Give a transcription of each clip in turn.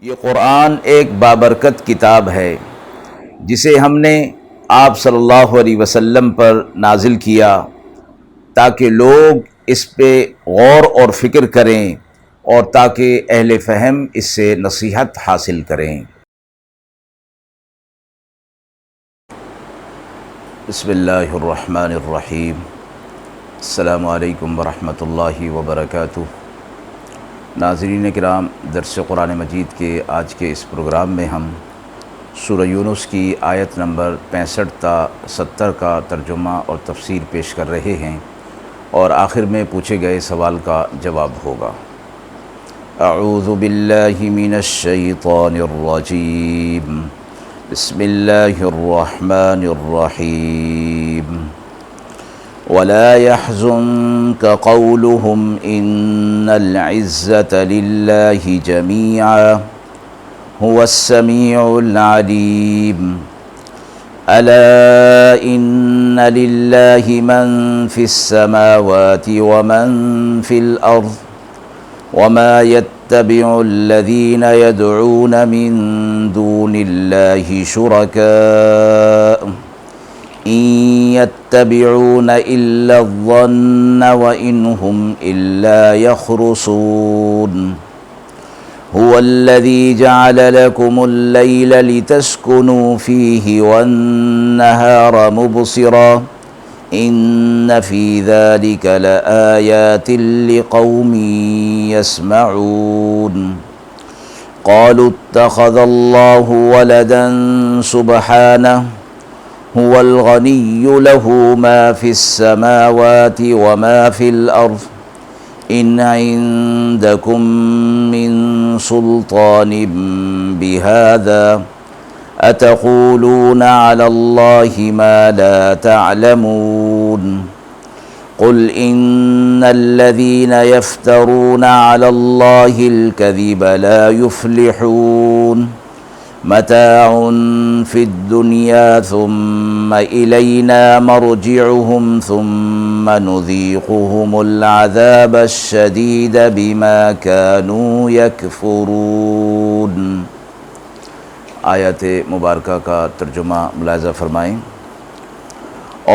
یہ قرآن ایک بابرکت کتاب ہے جسے ہم نے آپ صلی اللہ علیہ وسلم پر نازل کیا تاکہ لوگ اس پہ غور اور فکر کریں اور تاکہ اہل فہم اس سے نصیحت حاصل کریں۔ بسم اللہ الرحمن الرحیم۔ السلام علیکم ورحمۃ اللہ وبرکاتہ۔ ناظرین کرام، درس قرآن مجید کے آج کے اس پروگرام میں ہم سورہ یونس کی آیت نمبر 65 تا 70 کا ترجمہ اور تفسیر پیش کر رہے ہیں اور آخر میں پوچھے گئے سوال کا جواب ہوگا۔ اعوذ باللہ من الشیطان الرجیم، بسم اللہ الرحمن الرحیم۔ ولا يحزنك قولهم إن العزة لله جميعا هو السميع العليم ألا إن لله من في السماوات ومن في الأرض وما يتبع الذين يدعون من دون الله شركاء إن يتبعون إلا الظن وإن هم إلا يخرصون هو الذي جعل لكم الليل لتسكنوا فيه والنهار مبصرا إن في ذلك لآيات لقوم يسمعون قالوا اتخذ الله ولدا سبحانه هو الغني له ما في السماوات وما في الأرض إن عندكم من سلطان بهذا أتقولون على الله ما لا تعلمون قل إن الذين يفترون على الله الكذب لا يفلحون متاع في الدنيا ثم إلينا مرجعهم ثم نذيقهم العذاب الشديد بما كانوا يكفرون۔ آیات مبارکہ کا ترجمہ ملاحظہ فرمائیں۔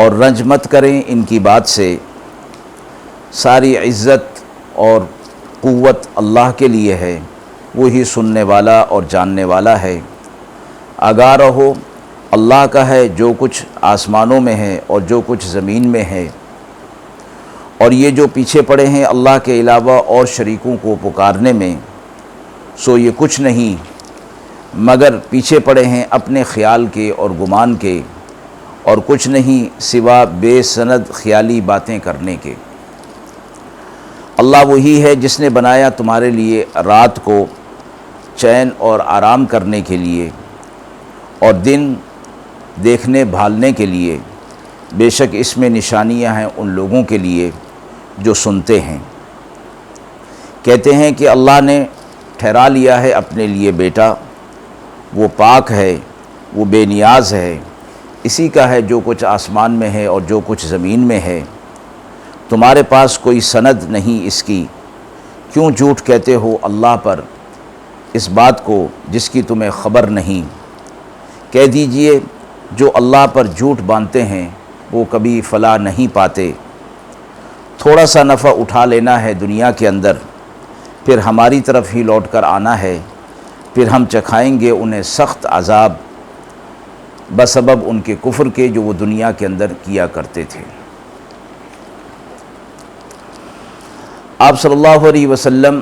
اور رنج مت کریں ان کی بات سے، ساری عزت اور قوت اللہ کے لیے ہے، وہی سننے والا اور جاننے والا ہے۔ آگاہ رہو، اللہ کا ہے جو کچھ آسمانوں میں ہے اور جو کچھ زمین میں ہے، اور یہ جو پیچھے پڑے ہیں اللہ کے علاوہ اور شریکوں کو پکارنے میں، سو یہ کچھ نہیں مگر پیچھے پڑے ہیں اپنے خیال کے اور گمان کے، اور کچھ نہیں سوا بے سند خیالی باتیں کرنے کے۔ اللہ وہی ہے جس نے بنایا تمہارے لیے رات کو چین اور آرام کرنے کے لیے اور دن دیکھنے بھالنے کے لیے، بے شک اس میں نشانیاں ہیں ان لوگوں کے لیے جو سنتے ہیں۔ کہتے ہیں کہ اللہ نے ٹھہرا لیا ہے اپنے لیے بیٹا، وہ پاک ہے، وہ بے نیاز ہے، اسی کا ہے جو کچھ آسمان میں ہے اور جو کچھ زمین میں ہے، تمہارے پاس کوئی سند نہیں اس کی، کیوں جھوٹ کہتے ہو اللہ پر اس بات کو جس کی تمہیں خبر نہیں؟ کہہ دیجئے جو اللہ پر جھوٹ باندھتے ہیں وہ کبھی فلاح نہیں پاتے۔ تھوڑا سا نفع اٹھا لینا ہے دنیا کے اندر، پھر ہماری طرف ہی لوٹ کر آنا ہے، پھر ہم چکھائیں گے انہیں سخت عذاب بسبب ان کے کفر کے جو وہ دنیا کے اندر کیا کرتے تھے۔ آپ صلی اللہ علیہ وسلم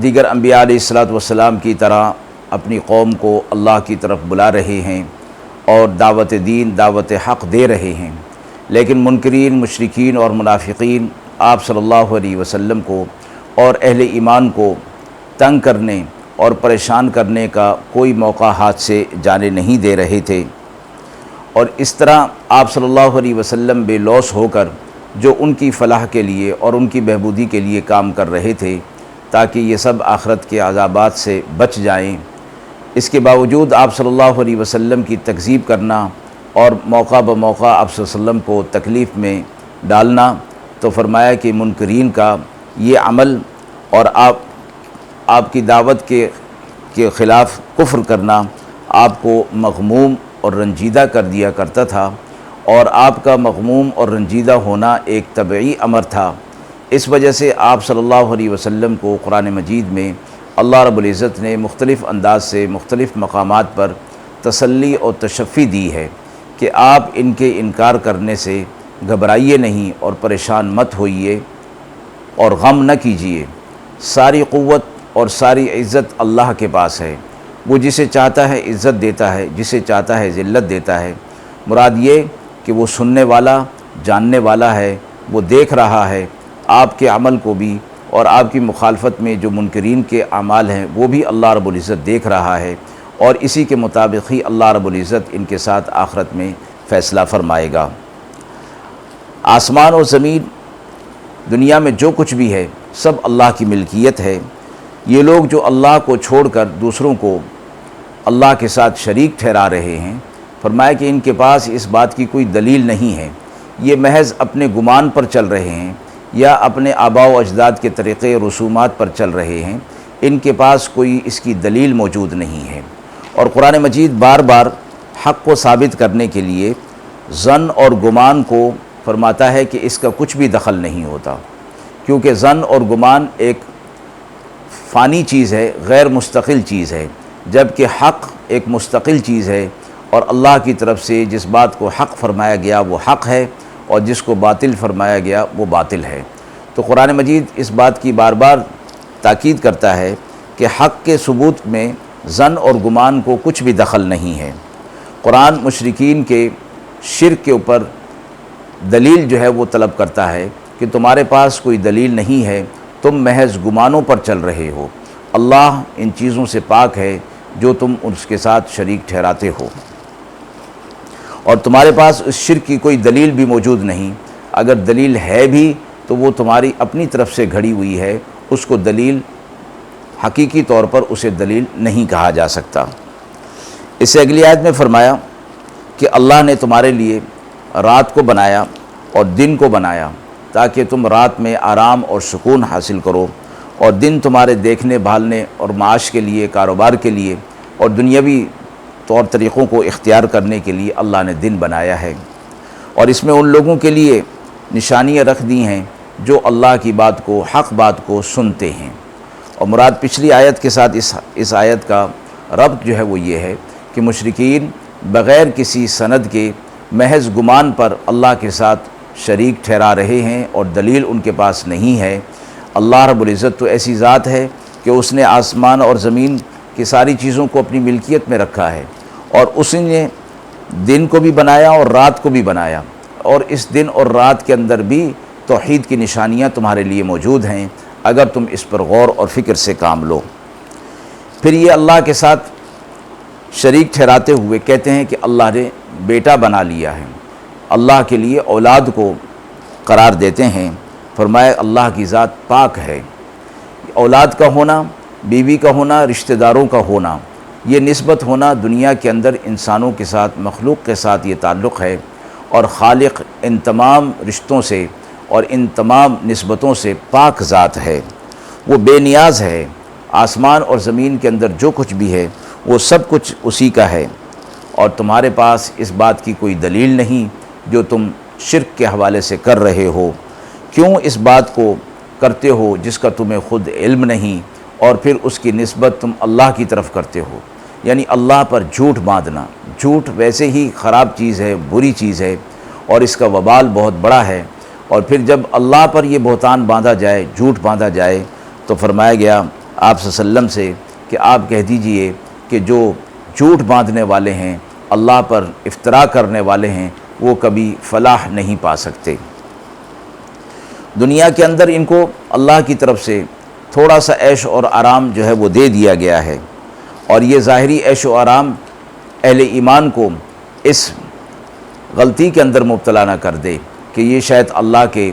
دیگر انبیاء علیہ السلام کی طرح اپنی قوم کو اللہ کی طرف بلا رہے ہیں اور دعوت دین، دعوت حق دے رہے ہیں، لیکن منکرین، مشرکین اور منافقین آپ صلی اللہ علیہ وسلم کو اور اہل ایمان کو تنگ کرنے اور پریشان کرنے کا کوئی موقع ہاتھ سے جانے نہیں دے رہے تھے، اور اس طرح آپ صلی اللہ علیہ وسلم بے لوث ہو کر جو ان کی فلاح کے لیے اور ان کی بہبودی کے لیے کام کر رہے تھے تاکہ یہ سب آخرت کے عذابات سے بچ جائیں، اس کے باوجود آپ صلی اللہ علیہ وسلم کی تکذیب کرنا اور موقع بموقع آپ صلی اللہ علیہ وسلم کو تکلیف میں ڈالنا، تو فرمایا کہ منکرین کا یہ عمل اور آپ کی دعوت کے کے خلاف کفر کرنا آپ کو مغموم اور رنجیدہ کر دیا کرتا تھا، اور آپ کا مغموم اور رنجیدہ ہونا ایک طبعی امر تھا۔ اس وجہ سے آپ صلی اللہ علیہ وسلم کو قرآن مجید میں اللہ رب العزت نے مختلف انداز سے مختلف مقامات پر تسلی اور تشفی دی ہے کہ آپ ان کے انکار کرنے سے گھبرائیے نہیں اور پریشان مت ہوئیے اور غم نہ کیجیے۔ ساری قوت اور ساری عزت اللہ کے پاس ہے، وہ جسے چاہتا ہے عزت دیتا ہے، جسے چاہتا ہے ذلت دیتا ہے۔ مراد یہ کہ وہ سننے والا، جاننے والا ہے، وہ دیکھ رہا ہے آپ کے عمل کو بھی، اور آپ کی مخالفت میں جو منکرین کے اعمال ہیں وہ بھی اللہ رب العزت دیکھ رہا ہے، اور اسی کے مطابق ہی اللہ رب العزت ان کے ساتھ آخرت میں فیصلہ فرمائے گا۔ آسمان اور زمین، دنیا میں جو کچھ بھی ہے سب اللہ کی ملکیت ہے۔ یہ لوگ جو اللہ کو چھوڑ کر دوسروں کو اللہ کے ساتھ شریک ٹھہرا رہے ہیں، فرمایا کہ ان کے پاس اس بات کی کوئی دلیل نہیں ہے، یہ محض اپنے گمان پر چل رہے ہیں یا اپنے آباء و اجداد کے طریقے رسومات پر چل رہے ہیں، ان کے پاس کوئی اس کی دلیل موجود نہیں ہے۔ اور قرآن مجید بار بار حق کو ثابت کرنے کے لیے ظن اور گمان کو فرماتا ہے کہ اس کا کچھ بھی دخل نہیں ہوتا، کیونکہ ظن اور گمان ایک فانی چیز ہے، غیر مستقل چیز ہے، جبکہ حق ایک مستقل چیز ہے، اور اللہ کی طرف سے جس بات کو حق فرمایا گیا وہ حق ہے، اور جس کو باطل فرمایا گیا وہ باطل ہے۔ تو قرآن مجید اس بات کی بار بار تاکید کرتا ہے کہ حق کے ثبوت میں ظن اور گمان کو کچھ بھی دخل نہیں ہے۔ قرآن مشرکین کے شرک کے اوپر دلیل جو ہے وہ طلب کرتا ہے کہ تمہارے پاس کوئی دلیل نہیں ہے، تم محض گمانوں پر چل رہے ہو، اللہ ان چیزوں سے پاک ہے جو تم اس کے ساتھ شریک ٹھہراتے ہو، اور تمہارے پاس اس شرک کی کوئی دلیل بھی موجود نہیں۔ اگر دلیل ہے بھی تو وہ تمہاری اپنی طرف سے گھڑی ہوئی ہے، اس کو دلیل حقیقی طور پر اسے دلیل نہیں کہا جا سکتا۔ اس سے اگلی آیت میں فرمایا کہ اللہ نے تمہارے لیے رات کو بنایا اور دن کو بنایا تاکہ تم رات میں آرام اور سکون حاصل کرو، اور دن تمہارے دیکھنے بھالنے اور معاش کے لیے، کاروبار کے لیے اور دنیاوی طور طریقوں کو اختیار کرنے کے لیے اللہ نے دن بنایا ہے۔ اور اس میں ان لوگوں کے لیے نشانیاں رکھ دی ہیں جو اللہ کی بات کو، حق بات کو سنتے ہیں۔ اور مراد پچھلی آیت کے ساتھ اس آیت کا ربط جو ہے وہ یہ ہے کہ مشرکین بغیر کسی سند کے محض گمان پر اللہ کے ساتھ شریک ٹھہرا رہے ہیں، اور دلیل ان کے پاس نہیں ہے۔ اللہ رب العزت تو ایسی ذات ہے کہ اس نے آسمان اور زمین کی ساری چیزوں کو اپنی ملکیت میں رکھا ہے، اور اس نے دن کو بھی بنایا اور رات کو بھی بنایا، اور اس دن اور رات کے اندر بھی توحید کی نشانیاں تمہارے لیے موجود ہیں اگر تم اس پر غور اور فکر سے کام لو۔ پھر یہ اللہ کے ساتھ شریک ٹھہراتے ہوئے کہتے ہیں کہ اللہ نے بیٹا بنا لیا ہے، اللہ کے لیے اولاد کو قرار دیتے ہیں۔ فرمایا اللہ کی ذات پاک ہے۔ اولاد کا ہونا، بیوی کا ہونا، رشتہ داروں کا ہونا، یہ نسبت ہونا دنیا کے اندر انسانوں کے ساتھ، مخلوق کے ساتھ یہ تعلق ہے، اور خالق ان تمام رشتوں سے اور ان تمام نسبتوں سے پاک ذات ہے، وہ بے نیاز ہے۔ آسمان اور زمین کے اندر جو کچھ بھی ہے وہ سب کچھ اسی کا ہے، اور تمہارے پاس اس بات کی کوئی دلیل نہیں جو تم شرک کے حوالے سے کر رہے ہو۔ کیوں اس بات کو کرتے ہو جس کا تمہیں خود علم نہیں، اور پھر اس کی نسبت تم اللہ کی طرف کرتے ہو؟ یعنی اللہ پر جھوٹ باندھنا۔ جھوٹ ویسے ہی خراب چیز ہے، بری چیز ہے، اور اس کا وبال بہت بڑا ہے، اور پھر جب اللہ پر یہ بہتان باندھا جائے، جھوٹ باندھا جائے، تو فرمایا گیا آپ صلی اللہ علیہ وسلم سے کہ آپ کہہ دیجئے کہ جو جھوٹ باندھنے والے ہیں، اللہ پر افتراء کرنے والے ہیں، وہ کبھی فلاح نہیں پا سکتے۔ دنیا کے اندر ان کو اللہ کی طرف سے تھوڑا سا عیش اور آرام جو ہے وہ دے دیا گیا ہے، اور یہ ظاہری عیش و آرام اہل ایمان کو اس غلطی کے اندر مبتلا نہ کر دے کہ یہ شاید اللہ کے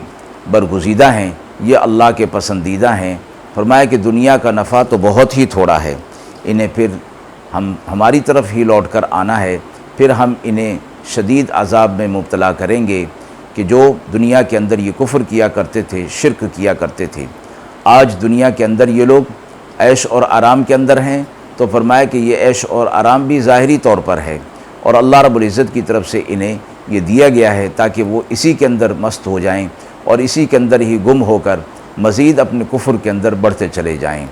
برگزیدہ ہیں، یہ اللہ کے پسندیدہ ہیں۔ فرمایا کہ دنیا کا نفع تو بہت ہی تھوڑا ہے، انہیں پھر ہماری طرف ہی لوٹ کر آنا ہے، پھر ہم انہیں شدید عذاب میں مبتلا کریں گے کہ جو دنیا کے اندر یہ کفر کیا کرتے تھے، شرک کیا کرتے تھے۔ آج دنیا کے اندر یہ لوگ عیش اور آرام کے اندر ہیں، تو فرمایا کہ یہ عیش اور آرام بھی ظاہری طور پر ہے، اور اللہ رب العزت کی طرف سے انہیں یہ دیا گیا ہے تاکہ وہ اسی کے اندر مست ہو جائیں اور اسی کے اندر ہی گم ہو کر مزید اپنے کفر کے اندر بڑھتے چلے جائیں۔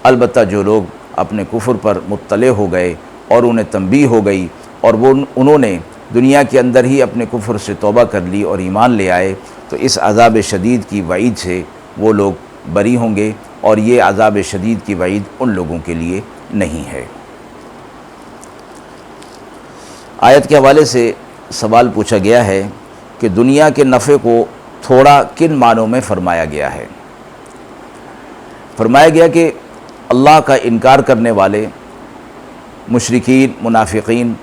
البتہ جو لوگ اپنے کفر پر مطلع ہو گئے اور انہیں تنبیہ ہو گئی اور انہوں نے دنیا کے اندر ہی اپنے کفر سے توبہ کر لی اور ایمان لے آئے، تو اس عذاب شدید کی وعید سے وہ لوگ بری ہوں گے، اور یہ عذاب شدید کی وعید ان لوگوں کے لیے نہیں ہے۔ آیت کے حوالے سے سوال پوچھا گیا ہے کہ دنیا کے نفع کو تھوڑا کن معنوں میں فرمایا گیا ہے؟ فرمایا گیا کہ اللہ کا انکار کرنے والے مشرکین، منافقین،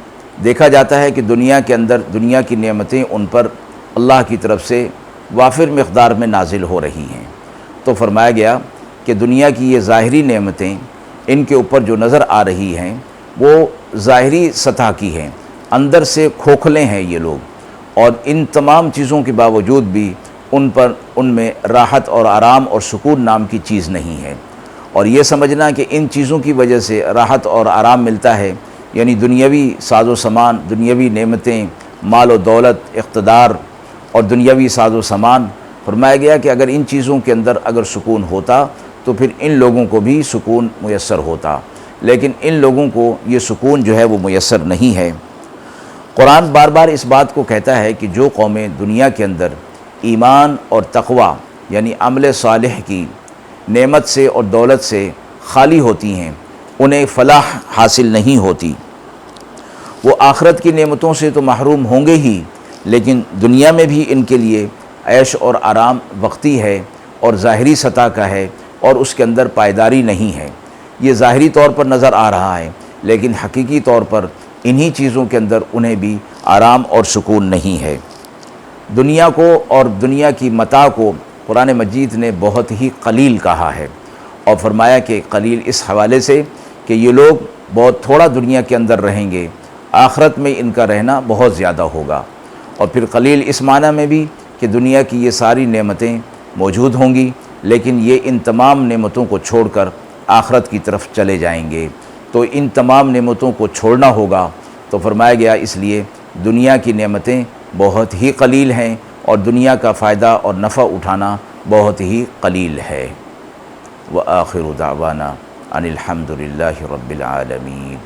دیکھا جاتا ہے کہ دنیا کے اندر دنیا کی نعمتیں ان پر اللہ کی طرف سے وافر مقدار میں نازل ہو رہی ہیں، تو فرمایا گیا کہ دنیا کی یہ ظاہری نعمتیں ان کے اوپر جو نظر آ رہی ہیں وہ ظاہری سطح کی ہیں، اندر سے کھوکھلے ہیں یہ لوگ، اور ان تمام چیزوں کے باوجود بھی ان میں راحت اور آرام اور سکون نام کی چیز نہیں ہے۔ اور یہ سمجھنا کہ ان چیزوں کی وجہ سے راحت اور آرام ملتا ہے، یعنی دنیاوی ساز و سامان، دنیاوی نعمتیں، مال و دولت، اقتدار اور دنیاوی ساز و سامان، فرمایا گیا کہ اگر ان چیزوں کے اندر اگر سکون ہوتا تو پھر ان لوگوں کو بھی سکون میسر ہوتا، لیکن ان لوگوں کو یہ سکون جو ہے وہ میسر نہیں ہے۔ قرآن بار بار اس بات کو کہتا ہے کہ جو قومیں دنیا کے اندر ایمان اور تقوی یعنی عمل صالح کی نعمت سے اور دولت سے خالی ہوتی ہیں، انہیں فلاح حاصل نہیں ہوتی۔ وہ آخرت کی نعمتوں سے تو محروم ہوں گے ہی، لیکن دنیا میں بھی ان کے لیے عیش اور آرام وقتی ہے اور ظاہری سطح کا ہے، اور اس کے اندر پائیداری نہیں ہے۔ یہ ظاہری طور پر نظر آ رہا ہے، لیکن حقیقی طور پر انہی چیزوں کے اندر انہیں بھی آرام اور سکون نہیں ہے۔ دنیا کو اور دنیا کی متاع کو قرآن مجید نے بہت ہی قلیل کہا ہے، اور فرمایا کہ قلیل اس حوالے سے کہ یہ لوگ بہت تھوڑا دنیا کے اندر رہیں گے، آخرت میں ان کا رہنا بہت زیادہ ہوگا۔ اور پھر قلیل اس معنی میں بھی کہ دنیا کی یہ ساری نعمتیں موجود ہوں گی، لیکن یہ ان تمام نعمتوں کو چھوڑ کر آخرت کی طرف چلے جائیں گے، تو ان تمام نعمتوں کو چھوڑنا ہوگا۔ تو فرمایا گیا اس لیے دنیا کی نعمتیں بہت ہی قلیل ہیں، اور دنیا کا فائدہ اور نفع اٹھانا بہت ہی قلیل ہے۔ وآخر دعوانا ان الحمد للہ رب العالمین۔